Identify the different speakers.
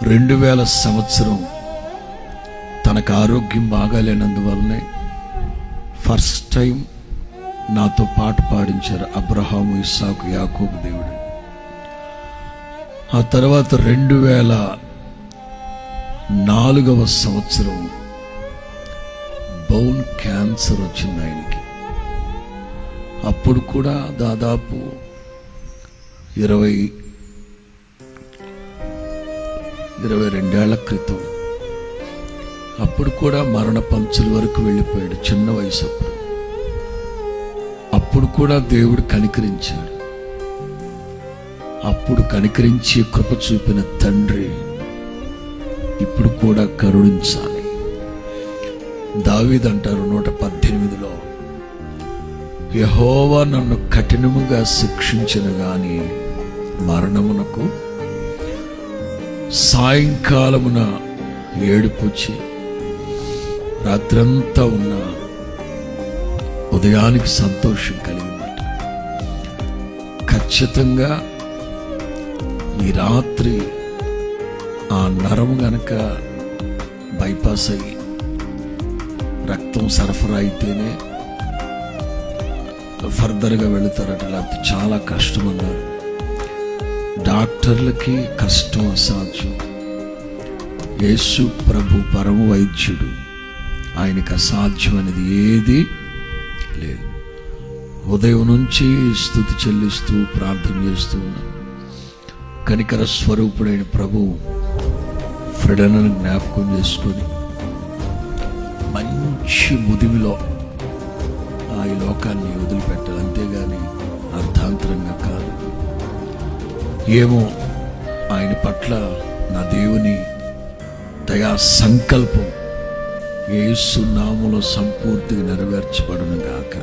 Speaker 1: 2000 సంవత్సరం తనకు ఆరోగ్యం బాగాలేనందువల్లనే ఫస్ట్ టైం నాతో పాట పాడించారు అబ్రహాము, ఇస్సాకు, యాకోబు దేవుడు. ఆ తర్వాత 2004వ సంవత్సరం బోన్ క్యాన్సర్ వచ్చింది ఆయనకి. అప్పుడు కూడా దాదాపు 22 ఏళ్ల క్రితం, అప్పుడు కూడా మరణ పంచుల వరకు వెళ్ళిపోయాడు చిన్న వయసు. అప్పుడు కూడా దేవుడు కనికరించాడు. అప్పుడు కనికరించి కృప చూపిన తండ్రి ఇప్పుడు కూడా కరుణించాలి. దావీదు అంటారు 118లో, యెహోవా నన్ను కఠినముగా శిక్షించిన గాని మరణమునకు సాయంకాలమున ఏడుపుచ్చి రాత్రంతా ఉన్న ఉదయానికి సంతోషం కలిగిందట. ఖచ్చితంగా ఈ రాత్రి ఆ నరము గనక బైపాస్ అయ్యి రక్తం సరఫరా అయితేనే ఫర్దర్గా వెళుతారట, లేకపోతే చాలా కష్టం అన్నారు. డాక్టర్లకి కష్టం, అసాధ్యం. యేసు ప్రభు పరమ వైద్యుడు, ఆయనకు అసాధ్యం అనేది ఏది లేదు. ఉదయం నుంచి స్తుతి చెల్లిస్తూ ప్రార్థన చేస్తూ ఉన్నాం. కనికర స్వరూపుడైన ప్రభు ఫ్రెడనను జ్ఞాపకం చేసుకొని మంచి ముదిమిలో ఈ లోకాన్ని వదిలిపెట్టాలి, అంతేగాని అర్థాంతరంగా కాదు. ఏమో ఆయన పట్ల నా దేవుని దయా సంకల్పం యేసు నామములో సంపూర్తిగా నెరవేర్చబడును గాక.